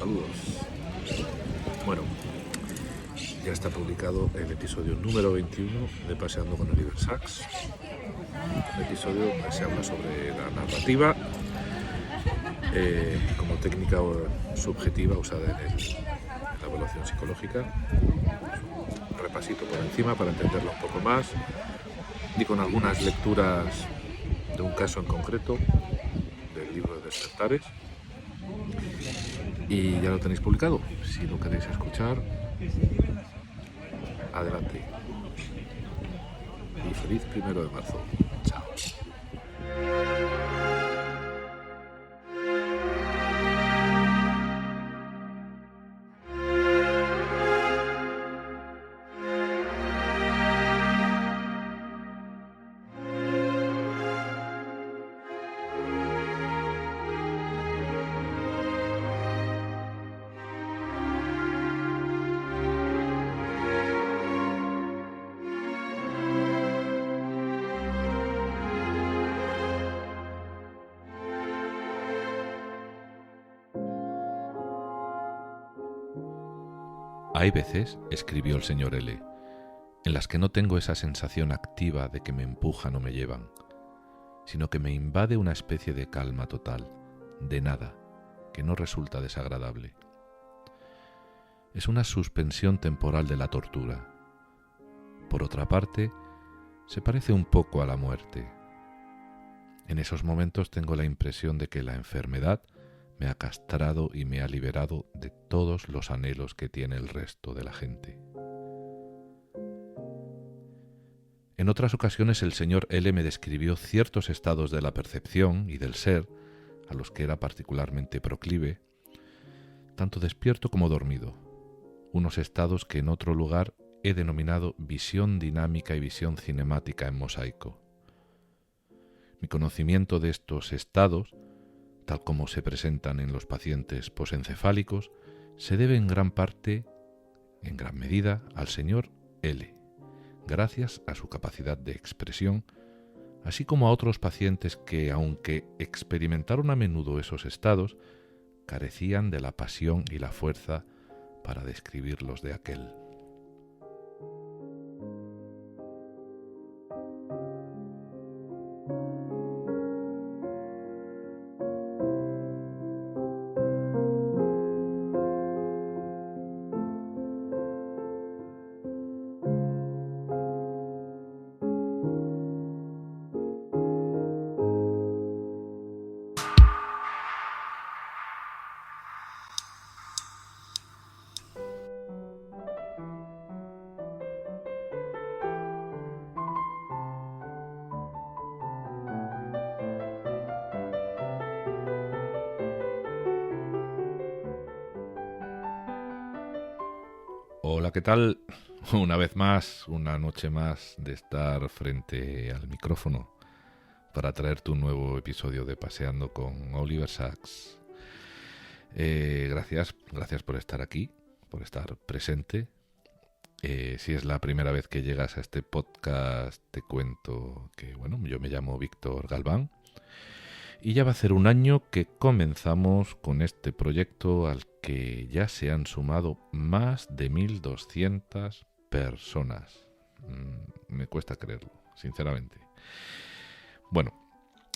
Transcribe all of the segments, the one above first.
Saludos. Bueno, ya está publicado el episodio número 21 de Paseando con Oliver Sacks. Un episodio que se habla sobre la narrativa como técnica subjetiva usada en la evaluación psicológica. Un repasito por encima para entenderlo un poco más y con algunas lecturas de un caso en concreto del libro de Despertares. Y ya lo tenéis publicado. Si lo queréis escuchar, adelante. Y feliz 1 de marzo. Chao. Hay veces, escribió el señor L., en las que no tengo esa sensación activa de que me empujan o me llevan, sino que me invade una especie de calma total, de nada, que no resulta desagradable. Es una suspensión temporal de la tortura. Por otra parte, se parece un poco a la muerte. En esos momentos tengo la impresión de que la enfermedad me ha castrado y me ha liberado de todos los anhelos que tiene el resto de la gente. En otras ocasiones el señor L. me describió ciertos estados de la percepción y del ser, a los que era particularmente proclive, tanto despierto como dormido, unos estados que en otro lugar he denominado visión dinámica y visión cinemática en mosaico. Mi conocimiento de estos estados, tal como se presentan en los pacientes posencefálicos, se debe en gran medida, al señor L., gracias a su capacidad de expresión, así como a otros pacientes que, aunque experimentaron a menudo esos estados, carecían de la pasión y la fuerza para describirlos de aquel. Hola, ¿qué tal? Una vez más, una noche más de estar frente al micrófono para traerte un nuevo episodio de Paseando con Oliver Sacks. Gracias por estar aquí, por estar presente. Si es la primera vez que llegas a este podcast, te cuento que, yo me llamo Víctor Galván y ya va a ser un año que comenzamos con este proyecto al que ya se han sumado más de 1.200 personas. Me cuesta creerlo, sinceramente. Bueno,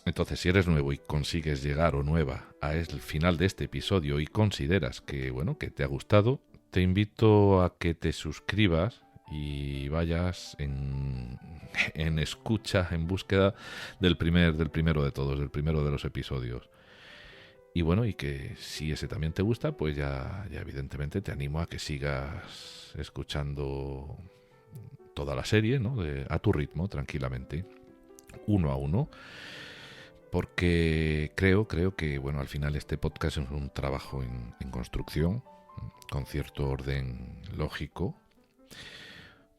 entonces si eres nuevo y consigues llegar o nueva al final de este episodio y consideras que, que te ha gustado, te invito a que te suscribas y vayas en escucha, en búsqueda del primero de todos, del primero de los episodios. Y y que si ese también te gusta, pues ya evidentemente te animo a que sigas escuchando toda la serie, ¿no? A tu ritmo, tranquilamente, uno a uno, porque creo que, al final este podcast es un trabajo en construcción, con cierto orden lógico.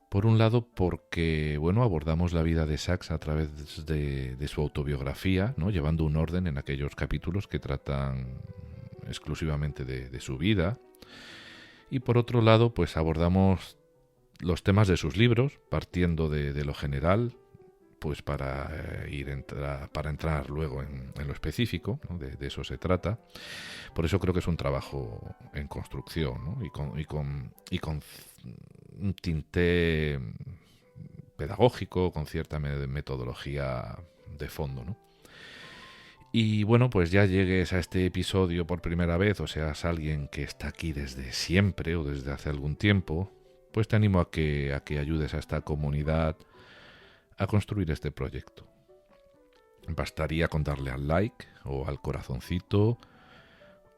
Por un lado, porque abordamos la vida de Sacks a través de su autobiografía, ¿no? Llevando un orden en aquellos capítulos que tratan exclusivamente de su vida. Y por otro lado, pues abordamos los temas de sus libros, partiendo de lo general, pues para para entrar luego en lo específico, ¿no? De eso se trata. Por eso creo que es un trabajo en construcción, ¿no? y con un tinte pedagógico, con cierta metodología de fondo, ¿no? Y bueno, pues ya llegues a este episodio por primera vez, o seas alguien que está aquí desde siempre o desde hace algún tiempo, pues te animo a que ayudes a esta comunidad a construir este proyecto. Bastaría con darle al like o al corazoncito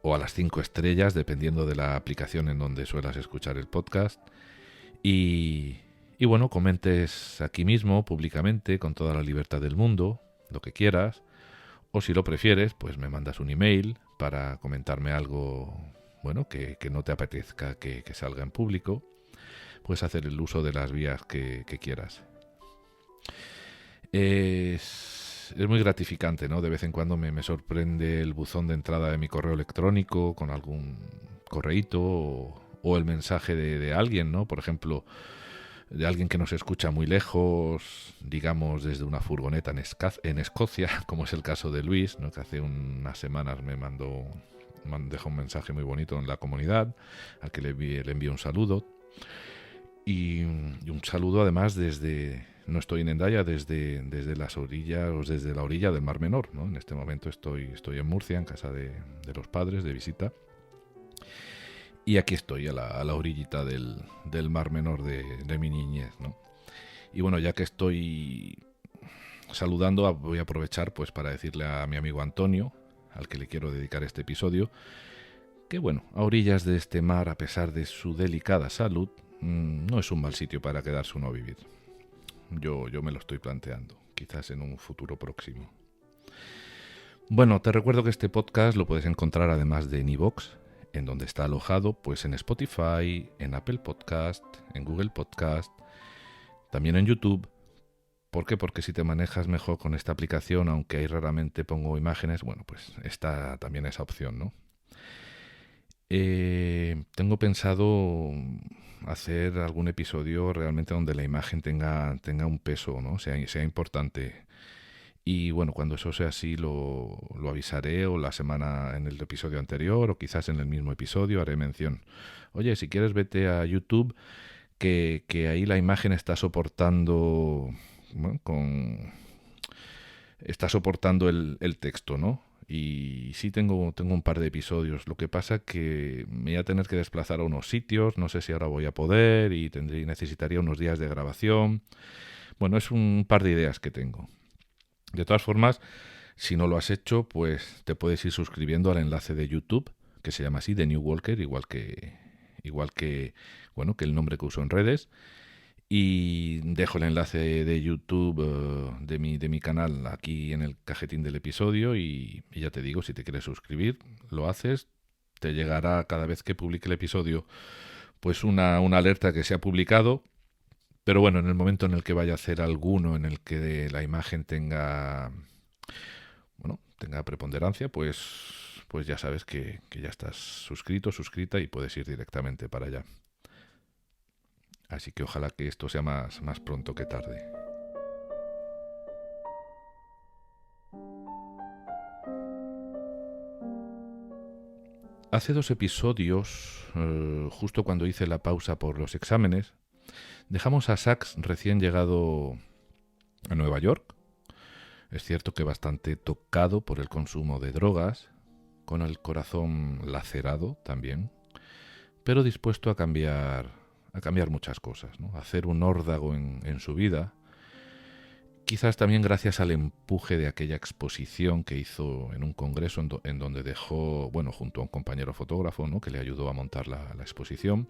o a las 5 estrellas, dependiendo de la aplicación en donde suelas escuchar el podcast. Y bueno, comentes aquí mismo, públicamente, con toda la libertad del mundo, lo que quieras. O si lo prefieres, pues me mandas un email para comentarme algo, bueno, que no te apetezca que salga en público. Puedes hacer el uso de las vías que quieras. Es muy gratificante, ¿no? De vez en cuando me sorprende el buzón de entrada de mi correo electrónico con algún correíto o el mensaje de alguien, ¿no? Por ejemplo, de alguien que nos escucha muy lejos, digamos desde una furgoneta en Escocia, como es el caso de Luis, ¿no? Que hace unas semanas me dejó un mensaje muy bonito en la comunidad, al que le envío un saludo. Y un saludo además no estoy en Hendaya, desde las orillas, o desde la orilla del Mar Menor, ¿no? En este momento estoy en Murcia, en casa de los padres, de visita. Y aquí estoy a la orillita del Mar Menor de mi niñez, ¿no? Y bueno, ya que estoy saludando, voy a aprovechar pues para decirle a mi amigo Antonio, al que le quiero dedicar este episodio, que bueno, a orillas de este mar, a pesar de su delicada salud, no es un mal sitio para quedarse uno a vivir. Yo me lo estoy planteando, quizás en un futuro próximo. Bueno, te recuerdo que este podcast lo puedes encontrar además de en iVoox, en donde está alojado, pues en Spotify, en Apple Podcast, en Google Podcast, también en YouTube. ¿Por qué? Porque si te manejas mejor con esta aplicación, aunque ahí raramente pongo imágenes, bueno, pues está también esa opción, ¿no? Tengo pensado hacer algún episodio realmente donde la imagen tenga un peso, ¿no? Sea importante. Y bueno, cuando eso sea así lo avisaré, o la semana en el episodio anterior, o quizás en el mismo episodio haré mención. Oye, si quieres vete a YouTube, que ahí la imagen está soportando, bueno, está soportando el texto, ¿no? Y sí tengo un par de episodios. Lo que pasa que me voy a tener que desplazar a unos sitios, no sé si ahora voy a poder, y necesitaría unos días de grabación. Bueno, es un par de ideas que tengo. De todas formas, si no lo has hecho, pues te puedes ir suscribiendo al enlace de YouTube, que se llama así, The New Walker, igual que bueno, que el nombre que uso en redes. Y dejo el enlace de YouTube de mi canal aquí en el cajetín del episodio y ya te digo, si te quieres suscribir, lo haces, te llegará cada vez que publique el episodio pues una alerta que se ha publicado. Pero bueno, en el momento en el que vaya a hacer alguno en el que la imagen tenga preponderancia, pues ya sabes que ya estás suscrito, suscrita y puedes ir directamente para allá. Así que ojalá que esto sea más pronto que tarde. Hace 2 episodios, justo cuando hice la pausa por los exámenes, dejamos a Sax recién llegado a Nueva York. Es cierto que bastante tocado por el consumo de drogas, con el corazón lacerado también, pero dispuesto a cambiar muchas cosas, ¿no? A hacer un órdago en su vida, quizás también gracias al empuje de aquella exposición que hizo en un congreso en donde dejó, bueno, junto a un compañero fotógrafo, ¿no?, que le ayudó a montar la exposición,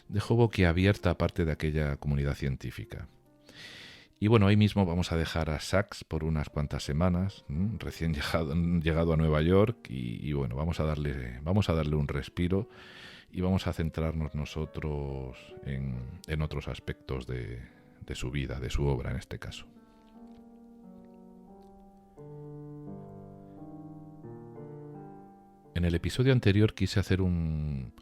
dejó boquiabierta parte de aquella comunidad científica. Y bueno, ahí mismo vamos a dejar a Sax por unas cuantas semanas, recién llegado a Nueva York, y bueno, vamos a darle un respiro y vamos a centrarnos nosotros en otros aspectos de su vida, de su obra en este caso. En el episodio anterior quise hacer un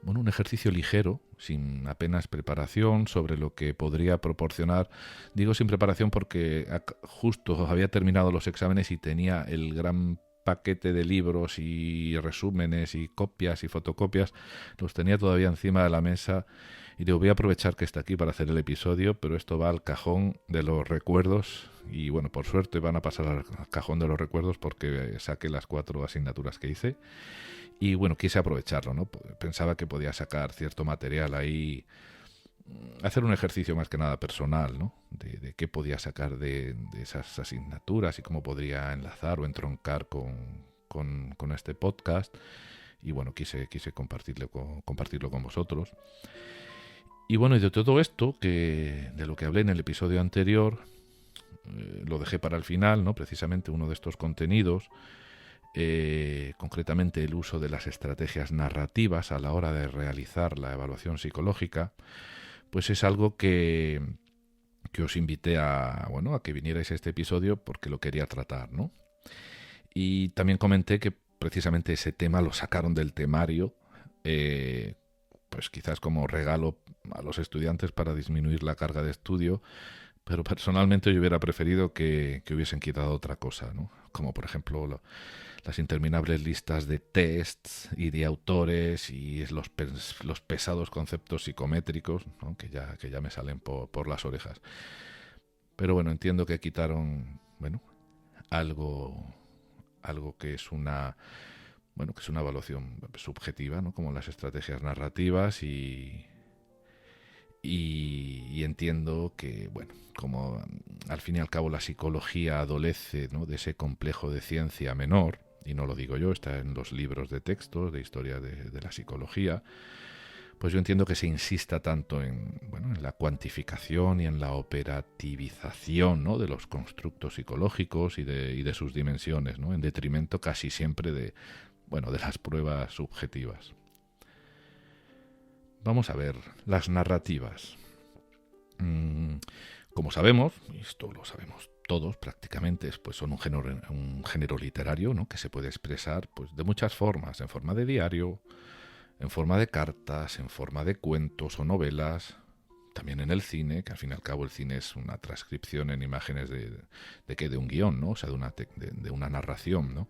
un ejercicio ligero, sin apenas preparación, sobre lo que podría proporcionar. Digo sin preparación porque justo había terminado los exámenes y tenía el gran paquete de libros y resúmenes y copias y fotocopias, los tenía todavía encima de la mesa y digo, voy a aprovechar que está aquí para hacer el episodio, pero esto va al cajón de los recuerdos y bueno, por suerte van a pasar al cajón de los recuerdos porque saqué las 4 asignaturas que hice y bueno, quise aprovecharlo, ¿no? Pensaba que podía sacar cierto material ahí, hacer un ejercicio más que nada personal, ¿no? De qué podía sacar de esas asignaturas y cómo podría enlazar o entroncar con este podcast. Y bueno, quise compartirlo con vosotros. Y bueno, y de todo esto, de lo que hablé en el episodio anterior, lo dejé para el final, ¿no? Precisamente uno de estos contenidos, concretamente el uso de las estrategias narrativas a la hora de realizar la evaluación psicológica, pues es algo que os invité a que vinierais a este episodio porque lo quería tratar, ¿no? Y también comenté que precisamente ese tema lo sacaron del temario, pues quizás como regalo a los estudiantes para disminuir la carga de estudio, pero personalmente yo hubiera preferido que hubiesen quitado otra cosa, ¿no? Como por ejemplo las interminables listas de tests y de autores y los pesados conceptos psicométricos, ¿no? que ya me salen por las orejas. Pero bueno, entiendo que quitaron algo que es una evaluación subjetiva, ¿no? Como las estrategias narrativas y entiendo que, como al fin y al cabo la psicología adolece, ¿no? de ese complejo de ciencia menor, y no lo digo yo, está en los libros de texto, de historia de la psicología, pues yo entiendo que se insista tanto en la cuantificación y en la operativización, ¿no? de los constructos psicológicos y de sus dimensiones, ¿no? en detrimento casi siempre de las pruebas subjetivas. Vamos a ver, las narrativas. Como sabemos, y esto lo sabemos todos prácticamente, pues son un género literario, ¿no? que se puede expresar pues de muchas formas, en forma de diario, en forma de cartas, en forma de cuentos o novelas, también en el cine, que al fin y al cabo el cine es una transcripción en imágenes de un guión, ¿no? O sea, de una narración, ¿no?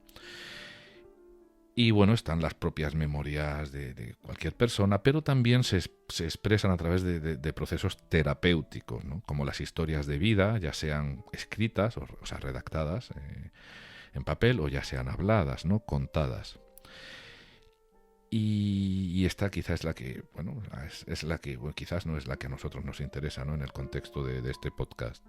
Y están las propias memorias de cualquier persona, pero también se expresan a través de procesos terapéuticos, ¿no? Como las historias de vida, ya sean escritas, o sea, redactadas en papel, o ya sean habladas, ¿no? Contadas. Y esta quizás es la que, es la que, quizás no es la que a nosotros nos interesa, ¿no? En el contexto de este podcast.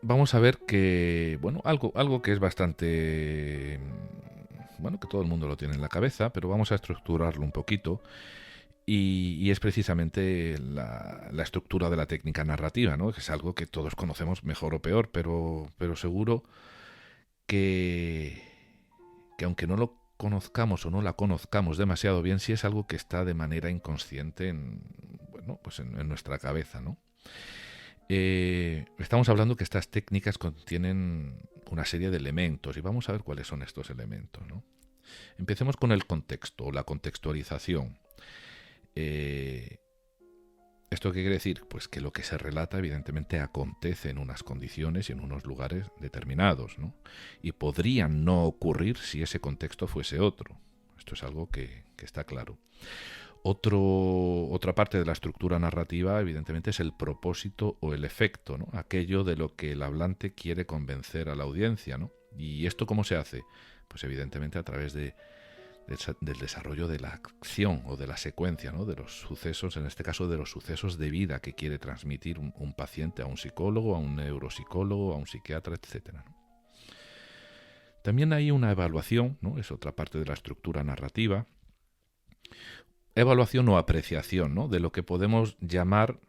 Vamos a ver que, algo que es bastante, que todo el mundo lo tiene en la cabeza, pero vamos a estructurarlo un poquito, y es precisamente la estructura de la técnica narrativa, ¿no? Que es algo que todos conocemos mejor o peor, pero seguro que aunque no lo conozcamos o no la conozcamos demasiado bien, sí es algo que está de manera inconsciente en nuestra cabeza, ¿no? Estamos hablando que estas técnicas contienen una serie de elementos y vamos a ver cuáles son estos elementos, ¿no? Empecemos con el contexto o la contextualización. ¿Esto qué quiere decir? Pues que lo que se relata evidentemente acontece en unas condiciones y en unos lugares determinados, ¿no? Y podrían no ocurrir si ese contexto fuese otro. Esto es algo que está claro. Otra parte de la estructura narrativa, evidentemente, es el propósito o el efecto, ¿no? Aquello de lo que el hablante quiere convencer a la audiencia, ¿no? ¿Y esto cómo se hace? Pues evidentemente a través del desarrollo de la acción o de la secuencia, ¿no? De los sucesos, en este caso de los sucesos de vida que quiere transmitir un paciente a un psicólogo, a un neuropsicólogo, a un psiquiatra, etcétera, ¿no? También hay una evaluación, ¿no? Es otra parte de la estructura narrativa. Evaluación o apreciación, ¿no? De lo que podemos llamar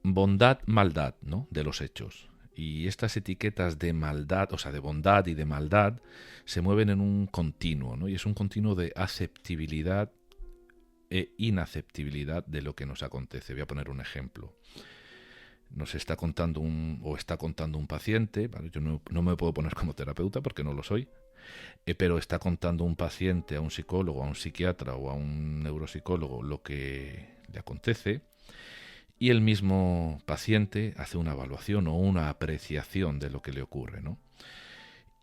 bondad-maldad, ¿no? De los hechos. Y estas etiquetas de maldad, o sea, de bondad y de maldad, se mueven en un continuo, ¿no? Y es un continuo de aceptabilidad e inaceptabilidad de lo que nos acontece. Voy a poner un ejemplo. Nos está contando un paciente, ¿vale? Yo no me puedo poner como terapeuta porque no lo soy, pero está contando un paciente a un psicólogo, a un psiquiatra o a un neuropsicólogo lo que le acontece, y el mismo paciente hace una evaluación o una apreciación de lo que le ocurre, ¿no?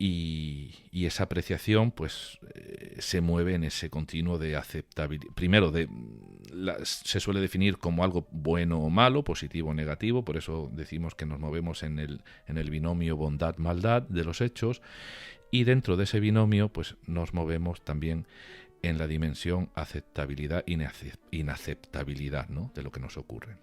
Y esa apreciación pues se mueve en ese continuo de aceptabilidad. Primero, se suele definir como algo bueno o malo, positivo o negativo, por eso decimos que nos movemos en el binomio bondad-maldad de los hechos, y dentro de ese binomio pues nos movemos también en la dimensión aceptabilidad-inaceptabilidad, ¿no?, de lo que nos ocurre.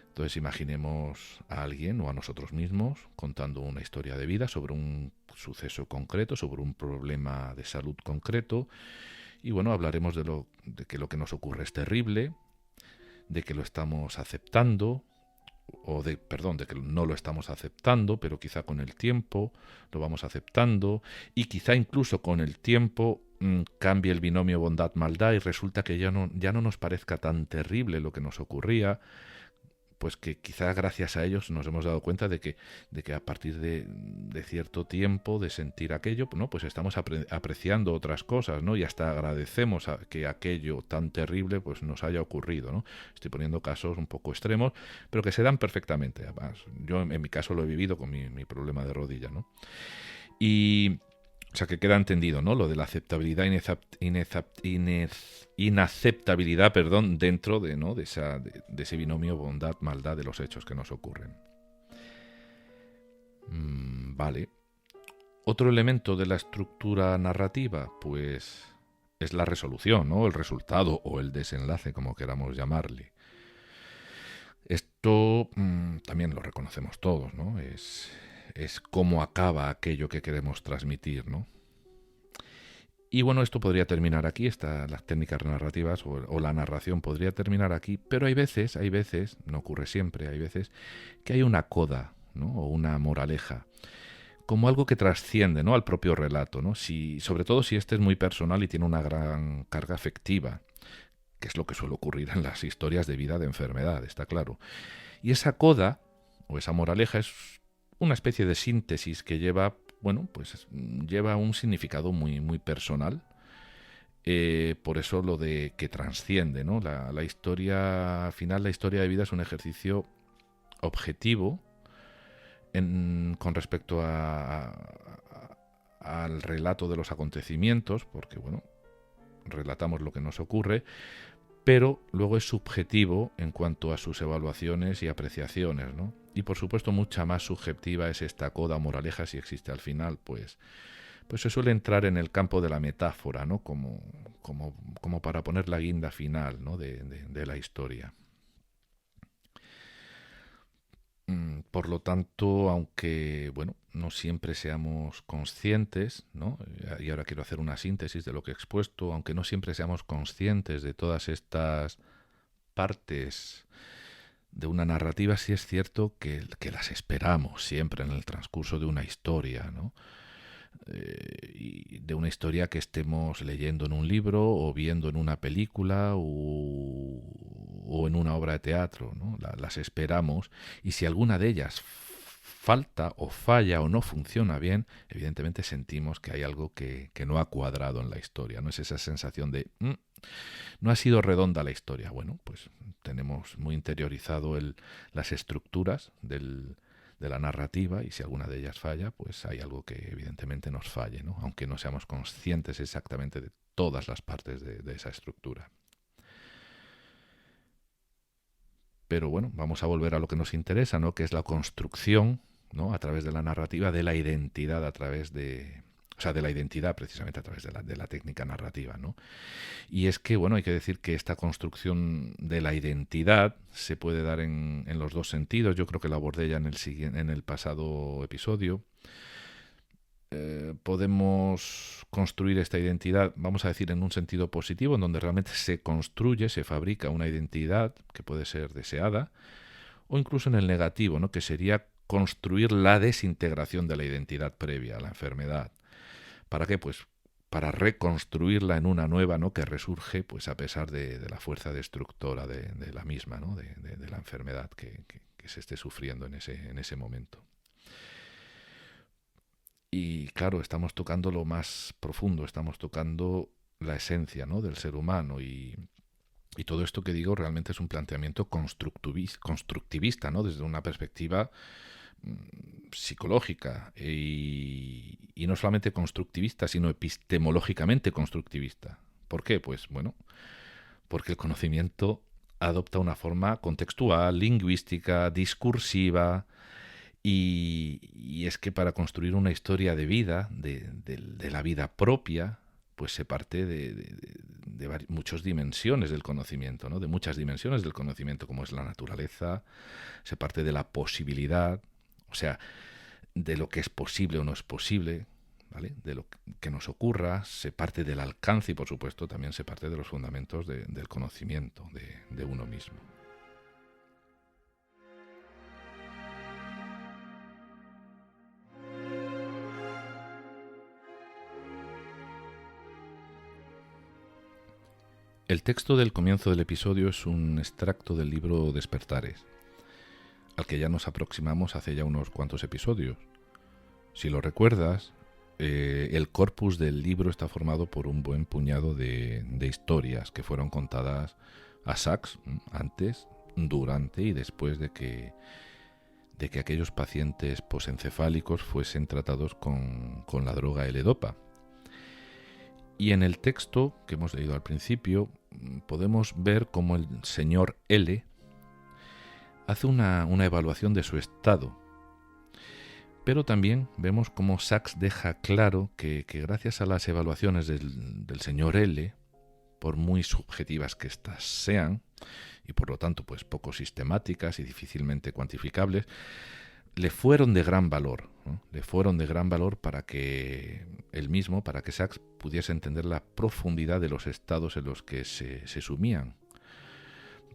Entonces imaginemos a alguien o a nosotros mismos contando una historia de vida sobre un suceso concreto, sobre un problema de salud concreto, y bueno, hablaremos de que lo que nos ocurre es terrible, de que lo estamos aceptando, de que no lo estamos aceptando, pero quizá con el tiempo lo vamos aceptando, y quizá incluso con el tiempo cambie el binomio bondad-maldad y resulta que ya no nos parezca tan terrible lo que nos ocurría, pues que quizá gracias a ellos nos hemos dado cuenta de que a partir de cierto tiempo de sentir aquello, ¿no?, pues estamos apreciando otras cosas, ¿no?, y hasta agradecemos que aquello tan terrible pues nos haya ocurrido, ¿no? Estoy poniendo casos un poco extremos, pero que se dan perfectamente. Además, yo en mi caso lo he vivido con mi problema de rodilla, ¿no? O sea, que queda entendido, ¿no?, lo de la aceptabilidad inaceptabilidad, dentro de ese binomio bondad-maldad de los hechos que nos ocurren. Vale. Otro elemento de la estructura narrativa, pues, es la resolución, ¿no?, el resultado o el desenlace, como queramos llamarle. Esto también lo reconocemos todos, ¿no? Es cómo acaba aquello que queremos transmitir, ¿no? Y bueno, esto podría terminar aquí, las técnicas narrativas o la narración podría terminar aquí, pero hay veces, no ocurre siempre, hay veces que hay una coda, ¿no?, o una moraleja, como algo que trasciende, ¿no?, al propio relato, ¿no? Sobre todo si este es muy personal y tiene una gran carga afectiva, que es lo que suele ocurrir en las historias de vida de enfermedad, está claro. Y esa coda o esa moraleja es una especie de síntesis que lleva un significado muy, muy personal. Por eso lo de que trasciende, ¿no? La historia, al final la historia de vida es un ejercicio objetivo con respecto al relato de los acontecimientos, porque bueno, relatamos lo que nos ocurre, pero luego es subjetivo en cuanto a sus evaluaciones y apreciaciones, ¿no? Y por supuesto mucha más subjetiva es esta coda o moraleja, si existe al final, pues se suele entrar en el campo de la metáfora, ¿no?, como para poner la guinda final, ¿no?, de la historia. Por lo tanto, aunque bueno, no siempre seamos conscientes, ¿no?, y ahora quiero hacer una síntesis de lo que he expuesto, aunque no siempre seamos conscientes de todas estas partes de una narrativa, sí es cierto que las esperamos siempre en el transcurso de una historia, ¿no? Y de una historia que estemos leyendo en un libro o viendo en una película o en una obra de teatro, ¿no? Las esperamos, y si alguna de ellas falta o falla o no funciona bien, evidentemente sentimos que hay algo que no ha cuadrado en la historia, ¿no? Es esa sensación de no ha sido redonda la historia. Bueno, pues tenemos muy interiorizado las estructuras de la narrativa, y si alguna de ellas falla, pues hay algo que evidentemente nos falle, ¿no?, aunque no seamos conscientes exactamente de todas las partes de esa estructura. Pero bueno, vamos a volver a lo que nos interesa, ¿no?, que es la construcción, ¿no?, a través de la narrativa de la identidad, de la identidad precisamente a través de la técnica narrativa, ¿no? Y es que, bueno, hay que decir que esta construcción de la identidad se puede dar en los dos sentidos. Yo creo que lo abordé ya en el pasado episodio. Podemos construir esta identidad, vamos a decir, en un sentido positivo, en donde realmente se construye, se fabrica una identidad que puede ser deseada, o incluso en el negativo, ¿no?, que sería construir la desintegración de la identidad previa a la enfermedad. ¿Para qué? Pues para reconstruirla en una nueva, ¿no?, que resurge pues a pesar de la fuerza destructora de la misma, ¿no?, de la enfermedad que se esté sufriendo en ese momento. Y claro, estamos tocando lo más profundo, estamos tocando la esencia, ¿no?, del ser humano. Y todo esto que digo realmente es un planteamiento constructivista, ¿no?, desde una perspectiva psicológica y no solamente constructivista, sino epistemológicamente constructivista. ¿Por qué? Pues bueno, porque el conocimiento adopta una forma contextual, lingüística, discursiva, y es que para construir una historia de vida, de la vida propia, pues se parte de muchas dimensiones del conocimiento, ¿no?, de muchas dimensiones del conocimiento, como es la naturaleza, se parte de la posibilidad, o sea, de lo que es posible o no es posible, ¿vale?, de lo que nos ocurra, se parte del alcance y, por supuesto, también se parte de los fundamentos del conocimiento de uno mismo. El texto del comienzo del episodio es un extracto del libro Despertares, al que ya nos aproximamos hace ya unos cuantos episodios. Si lo recuerdas, el corpus del libro está formado por un buen puñado de historias que fueron contadas a Sacks antes, durante y después de que aquellos pacientes posencefálicos fuesen tratados con la droga L-Dopa. Y en el texto que hemos leído al principio podemos ver cómo el señor L hace una evaluación de su estado. Pero también vemos cómo Sacks deja claro que gracias a las evaluaciones del señor L, por muy subjetivas que éstas sean, y por lo tanto pues poco sistemáticas y difícilmente cuantificables, le fueron de gran valor, ¿no? Le fueron de gran valor para que él mismo, para que Sacks pudiese entender la profundidad de los estados en los que se sumían,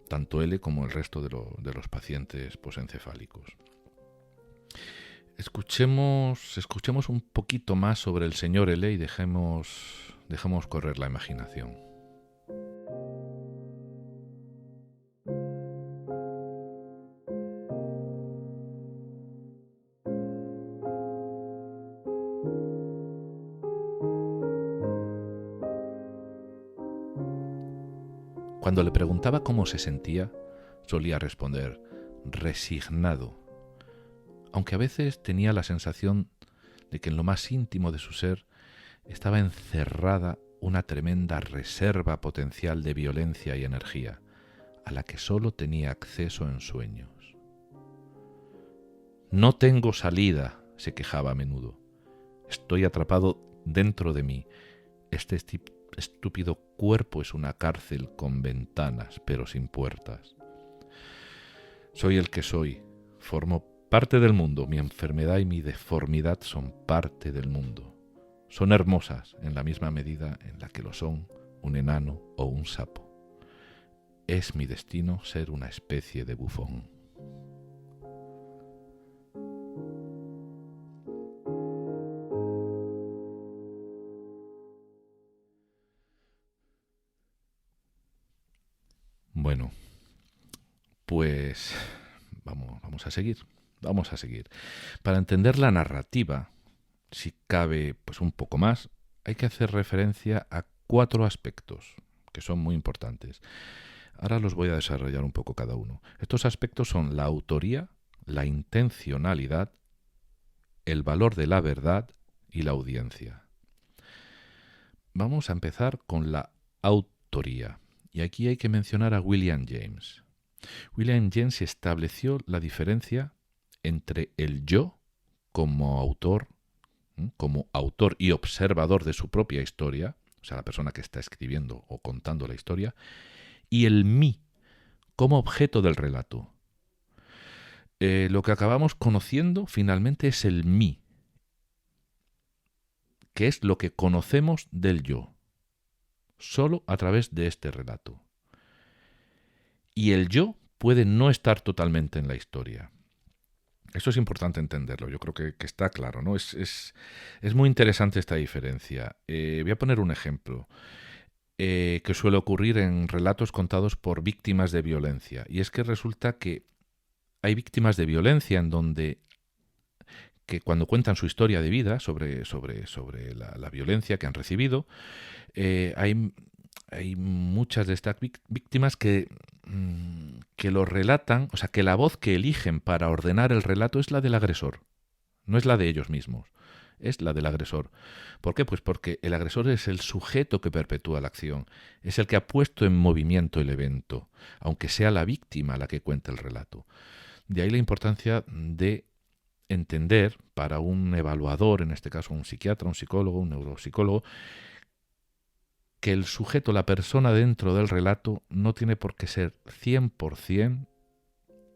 tanto él como el resto de los pacientes posencefálicos. Escuchemos un poquito más sobre el señor L y dejemos correr la imaginación. Cuando le preguntaba cómo se sentía, solía responder resignado, aunque a veces tenía la sensación de que en lo más íntimo de su ser estaba encerrada una tremenda reserva potencial de violencia y energía, a la que sólo tenía acceso en sueños. No tengo salida, se quejaba a menudo. Estoy atrapado dentro de mí. Este estúpido cuerpo es una cárcel con ventanas, pero sin puertas. Soy el que soy, formo parte del mundo, mi enfermedad y mi deformidad son parte del mundo. Son hermosas en la misma medida en la que lo son un enano o un sapo. Es mi destino ser una especie de bufón. Bueno, pues vamos a seguir. Para entender la narrativa, si cabe pues un poco más, hay que hacer referencia a 4 aspectos que son muy importantes. Ahora los voy a desarrollar un poco cada uno. Estos aspectos son la autoría, la intencionalidad, el valor de la verdad y la audiencia. Vamos a empezar con la autoría. Y aquí hay que mencionar a William James. William James estableció la diferencia entre el yo como autor y observador de su propia historia, o sea, la persona que está escribiendo o contando la historia, y el mí como objeto del relato. Lo que acabamos conociendo finalmente es el mí, que es lo que conocemos del yo, solo a través de este relato. Y el yo puede no estar totalmente en la historia. Esto es importante entenderlo, yo creo que está claro, ¿no? Es muy interesante esta diferencia. Voy a poner un ejemplo que suele ocurrir en relatos contados por víctimas de violencia. Y es que resulta que hay víctimas de violencia en donde que cuando cuentan su historia de vida sobre la violencia que han recibido, hay muchas de estas víctimas que lo relatan, o sea, que la voz que eligen para ordenar el relato es la del agresor, no es la de ellos mismos, es la del agresor. ¿Por qué? Pues porque el agresor es el sujeto que perpetúa la acción, es el que ha puesto en movimiento el evento, aunque sea la víctima la que cuenta el relato. De ahí la importancia de entender para un evaluador, en este caso un psiquiatra, un psicólogo, un neuropsicólogo, que el sujeto, la persona dentro del relato, no tiene por qué ser 100%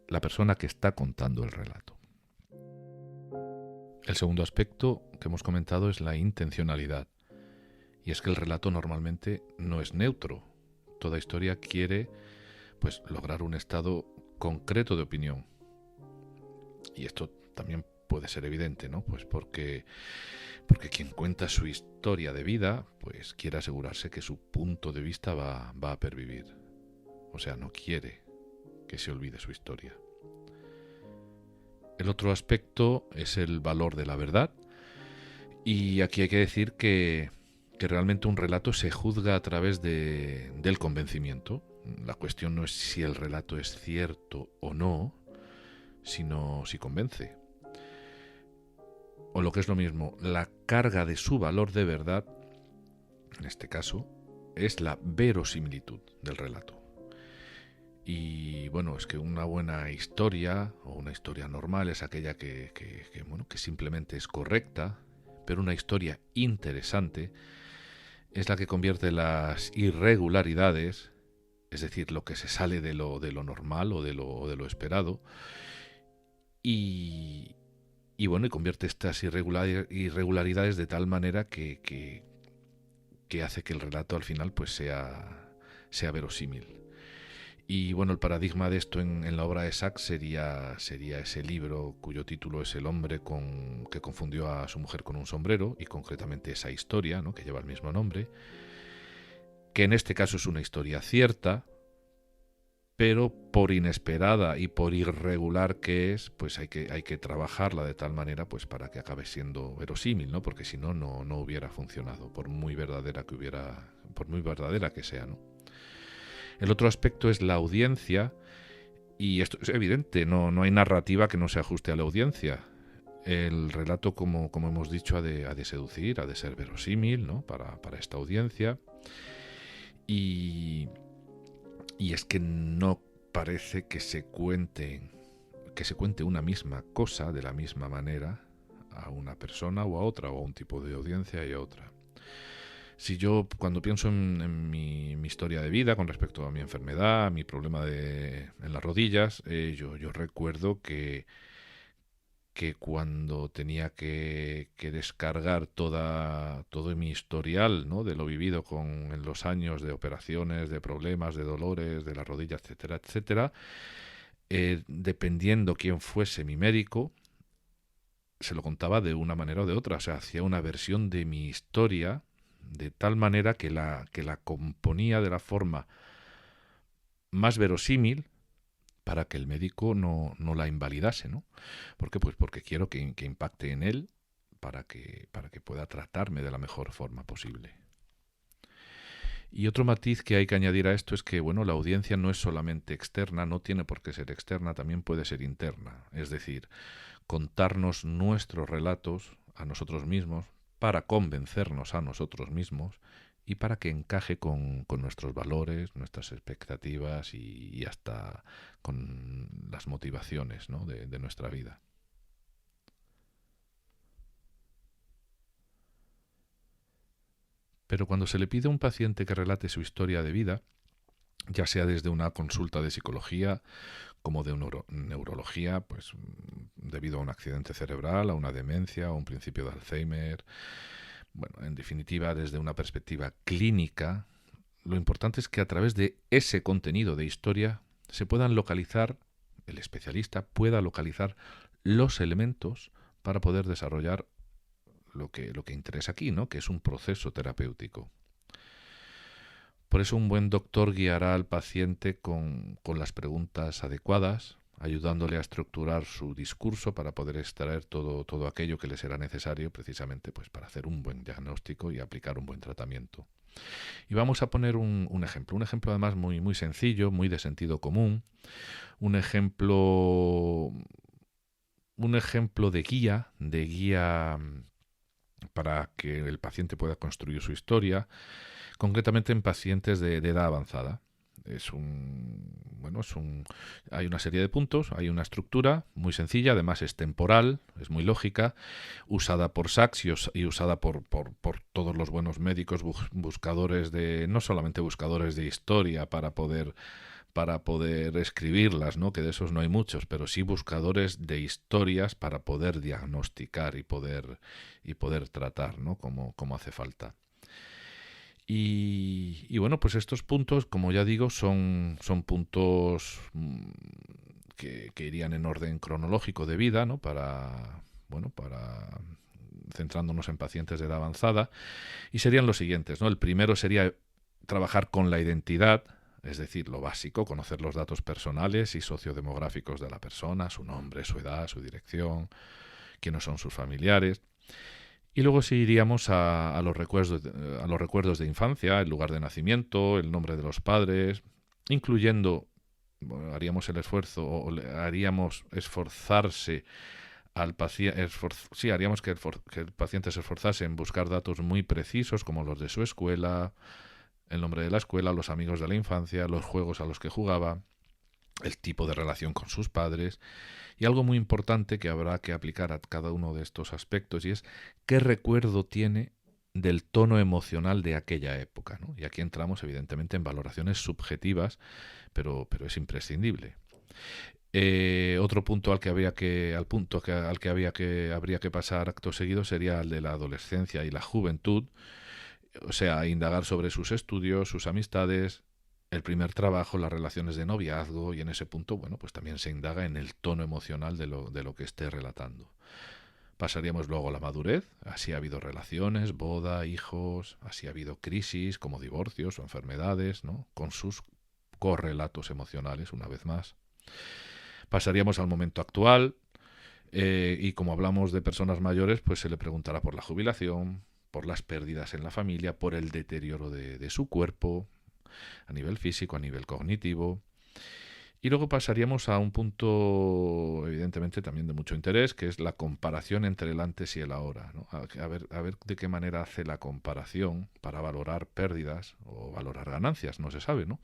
la persona que está contando el relato. El segundo aspecto que hemos comentado es la intencionalidad. Y es que el relato normalmente no es neutro. Toda historia quiere, pues, lograr un estado concreto de opinión. Y esto también puede ser evidente, ¿no? Pues porque quien cuenta su historia de vida, pues quiere asegurarse que su punto de vista va a pervivir. O sea, no quiere que se olvide su historia. El otro aspecto es el valor de la verdad. Y aquí hay que decir que realmente un relato se juzga a través del convencimiento. La cuestión no es si el relato es cierto o no, sino si convence. O lo que es lo mismo, la carga de su valor de verdad, en este caso, es la verosimilitud del relato. Y bueno, es que una buena historia, o una historia normal, es aquella que simplemente es correcta, pero una historia interesante es la que convierte las irregularidades, es decir, lo que se sale de lo normal o de lo esperado, y convierte estas irregularidades de tal manera que hace que el relato al final pues sea verosímil. Y bueno, el paradigma de esto en la obra de Sachs sería ese libro cuyo título es El hombre que confundió a su mujer con un sombrero, y concretamente esa historia, ¿no?, que lleva el mismo nombre, que en este caso es una historia cierta, pero por inesperada y por irregular que es, pues hay que trabajarla de tal manera pues para que acabe siendo verosímil, ¿no? Porque si no hubiera funcionado, por muy verdadera que sea, ¿no? El otro aspecto es la audiencia, y esto es evidente, no hay narrativa que no se ajuste a la audiencia. El relato, como hemos dicho, ha de seducir, ha de ser verosímil, ¿no?, para esta audiencia. Y es que no parece que se cuente una misma cosa de la misma manera a una persona o a otra, o a un tipo de audiencia y a otra. Si yo, cuando pienso en mi historia de vida con respecto a mi enfermedad, a mi problema en las rodillas, yo recuerdo que cuando tenía que descargar todo mi historial, ¿no?, de lo vivido en los años de operaciones, de problemas, de dolores, de las rodillas, etcétera, etcétera, dependiendo quién fuese mi médico, se lo contaba de una manera o de otra. O sea, hacía una versión de mi historia de tal manera que la componía de la forma más verosímil para que el médico no la invalidase, ¿no? ¿Por qué? Pues porque quiero que impacte en él para que pueda tratarme de la mejor forma posible. Y otro matiz que hay que añadir a esto es que, bueno, la audiencia no es solamente externa, no tiene por qué ser externa, también puede ser interna. Es decir, contarnos nuestros relatos a nosotros mismos para convencernos a nosotros mismos y para que encaje con nuestros valores, nuestras expectativas y hasta con las motivaciones, ¿no?, de nuestra vida. Pero cuando se le pide a un paciente que relate su historia de vida, ya sea desde una consulta de psicología como de neurología, pues debido a un accidente cerebral, a una demencia, o un principio de Alzheimer, bueno, en definitiva, desde una perspectiva clínica, lo importante es que a través de ese contenido de historia se puedan localizar, el especialista pueda localizar los elementos para poder desarrollar lo que interesa aquí, ¿no?, que es un proceso terapéutico. Por eso un buen doctor guiará al paciente con las preguntas adecuadas, ayudándole a estructurar su discurso para poder extraer todo aquello que le será necesario precisamente pues, para hacer un buen diagnóstico y aplicar un buen tratamiento. Y vamos a poner un ejemplo además muy, muy sencillo, muy de sentido común, un ejemplo de guía para que el paciente pueda construir su historia, concretamente en pacientes de edad avanzada. Hay una serie de puntos, hay una estructura muy sencilla, además es temporal, es muy lógica, usada por Sachs y usada por todos los buenos médicos, buscadores no solamente buscadores de historia para poder escribirlas, ¿no? Que de esos no hay muchos, pero sí buscadores de historias para poder diagnosticar y poder tratar, ¿no? Como hace falta. Y bueno, pues estos puntos, como ya digo, son puntos que irían en orden cronológico de vida, ¿no? Para centrándonos en pacientes de edad avanzada, y serían los siguientes, ¿no? El primero sería trabajar con la identidad, es decir, lo básico, conocer los datos personales y sociodemográficos de la persona, su nombre, su edad, su dirección, quiénes son sus familiares. Y luego sí iríamos a los recuerdos de infancia, el lugar de nacimiento, el nombre de los padres, incluyendo, haríamos el esfuerzo, o haríamos esforzarse al paciente, haríamos que el paciente se esforzase en buscar datos muy precisos, como los de su escuela, el nombre de la escuela, los amigos de la infancia, los juegos a los que jugaba, el tipo de relación con sus padres, y algo muy importante que habrá que aplicar a cada uno de estos aspectos, y es qué recuerdo tiene del tono emocional de aquella época, ¿no? Y aquí entramos evidentemente en valoraciones subjetivas, pero es imprescindible. Otro punto habría que pasar acto seguido sería el de la adolescencia y la juventud, o sea, indagar sobre sus estudios, sus amistades, el primer trabajo, las relaciones de noviazgo, y en ese punto, bueno, pues también se indaga en el tono emocional de lo que esté relatando. Pasaríamos luego a la madurez, así ha habido relaciones, boda, hijos, así ha habido crisis como divorcios o enfermedades, ¿no? Con sus correlatos emocionales, una vez más. Pasaríamos al momento actual, y como hablamos de personas mayores, pues se le preguntará por la jubilación, por las pérdidas en la familia, por el deterioro de su cuerpo, a nivel físico, a nivel cognitivo. Y luego pasaríamos a un punto evidentemente también de mucho interés, que es la comparación entre el antes y el ahora, ¿no? A ver de qué manera hace la comparación para valorar pérdidas o valorar ganancias, no se sabe, ¿no?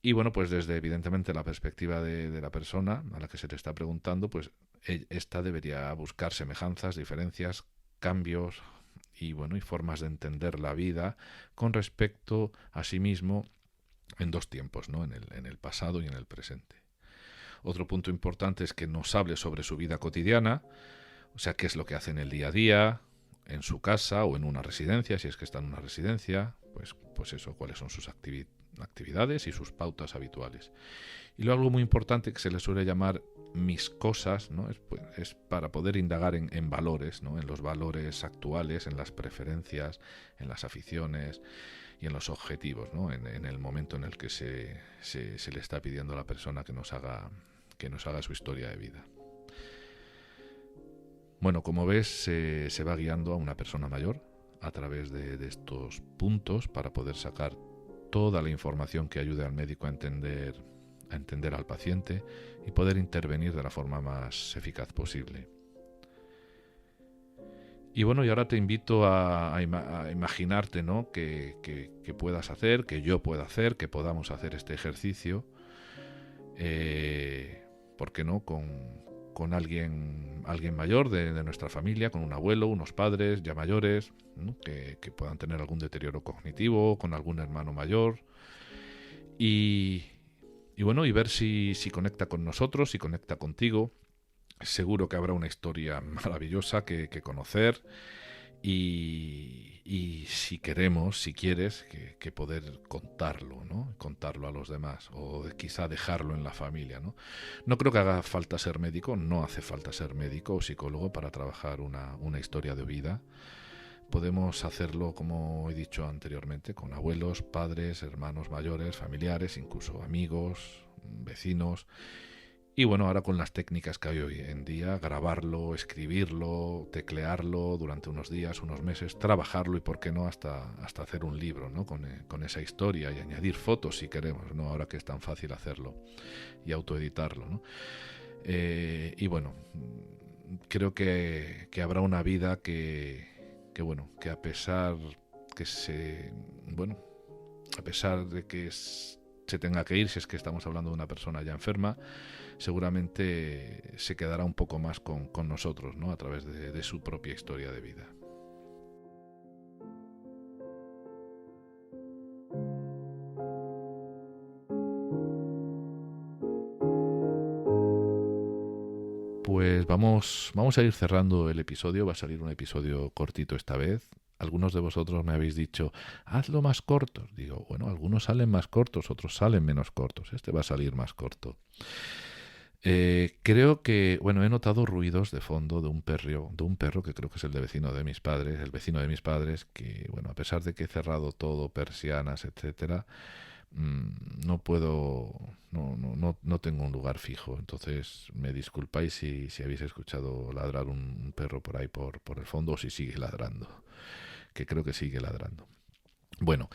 Y bueno, pues desde evidentemente la perspectiva de la persona a la que se le está preguntando, pues esta debería buscar semejanzas, diferencias, cambios y formas de entender la vida con respecto a sí mismo en dos tiempos, ¿no? En el pasado y en el presente. Otro punto importante es que nos hable sobre su vida cotidiana, o sea, qué es lo que hace en el día a día, en su casa o en una residencia, si es que está en una residencia, pues eso, cuáles son sus actividades y sus pautas habituales. Y luego algo muy importante que se le suele llamar mis cosas, ¿no? Es para poder indagar en valores, ¿no? En los valores actuales, en las preferencias, en las aficiones y en los objetivos, ¿no? En el momento en el que se le está pidiendo a la persona que nos haga su historia de vida. Bueno, como ves, se va guiando a una persona mayor a través de estos puntos para poder sacar toda la información que ayude al médico a entender al paciente y poder intervenir de la forma más eficaz posible. Y bueno, y ahora te invito a imaginarte, ¿no? que puedas hacer, que yo pueda hacer, que podamos hacer este ejercicio, ¿por qué no? Con alguien mayor de nuestra familia, con un abuelo, unos padres ya mayores, ¿no? que puedan tener algún deterioro cognitivo, con algún hermano mayor, y ver si conecta con nosotros, si conecta contigo. Seguro que habrá una historia maravillosa que conocer, y si quieres, que poder contarlo, ¿no? Contarlo a los demás, o quizá dejarlo en la familia, ¿no? No creo que haga falta ser médico, no hace falta ser médico o psicólogo para trabajar una historia de vida. Podemos hacerlo, como he dicho anteriormente, con abuelos, padres, hermanos mayores, familiares, incluso amigos, vecinos. Y bueno, ahora con las técnicas que hay hoy en día, grabarlo, escribirlo, teclearlo durante unos días, unos meses, trabajarlo y por qué no hasta hacer un libro, ¿no? Con esa historia y añadir fotos si queremos, ¿no? Ahora que es tan fácil hacerlo y autoeditarlo, ¿no? Y bueno, creo que habrá una vida que a pesar de que se tenga que ir, si es que estamos hablando de una persona ya enferma, seguramente se quedará un poco más con nosotros, ¿no? A través de su propia historia de vida. Pues vamos a ir cerrando el episodio. Va a salir un episodio cortito esta vez. Algunos de vosotros me habéis dicho, hazlo más corto. Digo, bueno, algunos salen más cortos, otros salen menos cortos. Este va a salir más corto. Creo que, bueno, he notado ruidos de fondo de un perro que creo que es el vecino de mis padres, que, bueno, a pesar de que he cerrado todo, persianas, etcétera, no tengo un lugar fijo. Entonces me disculpáis si habéis escuchado ladrar un perro por ahí por el fondo, o si sigue ladrando, que creo que sigue ladrando. Bueno,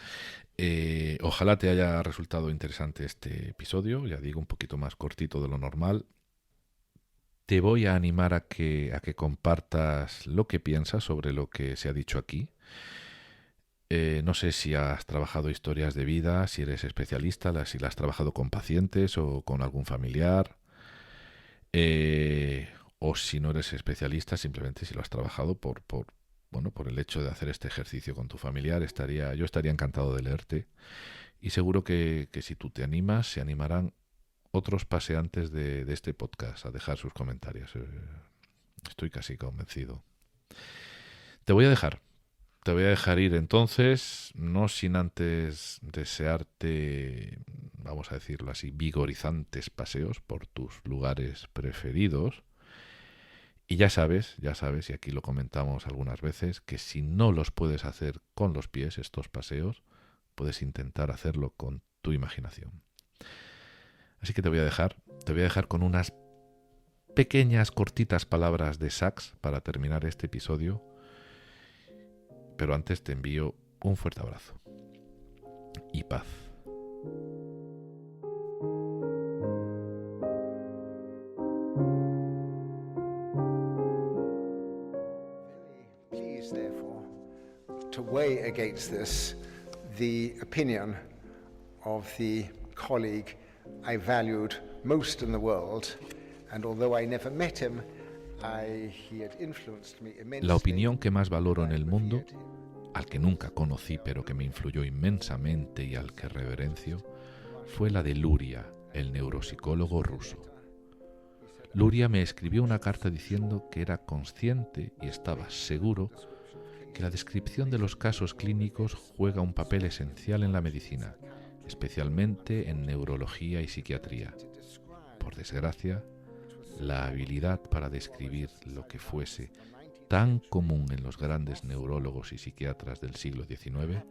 ojalá te haya resultado interesante este episodio, ya digo, un poquito más cortito de lo normal. Te voy a animar a que compartas lo que piensas sobre lo que se ha dicho aquí. No sé si has trabajado historias de vida, si eres especialista, si las has trabajado con pacientes o con algún familiar, o si no eres especialista, simplemente si lo has trabajado por el hecho de hacer este ejercicio con tu familiar. Yo estaría encantado de leerte, y seguro que si tú te animas, se animarán otros paseantes de este podcast a dejar sus comentarios. Estoy casi convencido. Te voy a dejar ir entonces, no sin antes desearte, vamos a decirlo así, vigorizantes paseos por tus lugares preferidos. Y ya sabes, y aquí lo comentamos algunas veces, que si no los puedes hacer con los pies, estos paseos, puedes intentar hacerlo con tu imaginación. Así que te voy a dejar con unas pequeñas, cortitas palabras de Sachs para terminar este episodio. Pero antes te envío un fuerte abrazo y paz. Please, therefore, to weigh against this the opinion of the colleague I valued most in the world, and although I never met him, he had influenced me immensely. La opinión que más valoro en el mundo, al que nunca conocí pero que me influyó inmensamente y al que reverencio, fue la de Luria, el neuropsicólogo ruso. Luria me escribió una carta diciendo que era consciente y estaba seguro que la descripción de los casos clínicos juega un papel esencial en la medicina, especialmente en neurología y psiquiatría. Por desgracia, la habilidad para describir lo que fuese tan común en los grandes neurólogos y psiquiatras del siglo XIX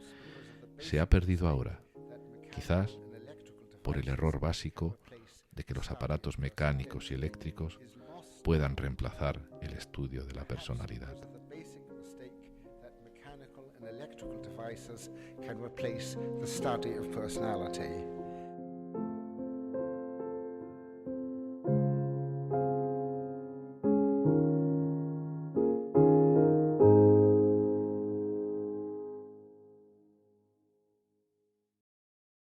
se ha perdido ahora, quizás por el error básico de que los aparatos mecánicos y eléctricos puedan reemplazar el estudio de la personalidad. Electrical devices can replace the study of personality.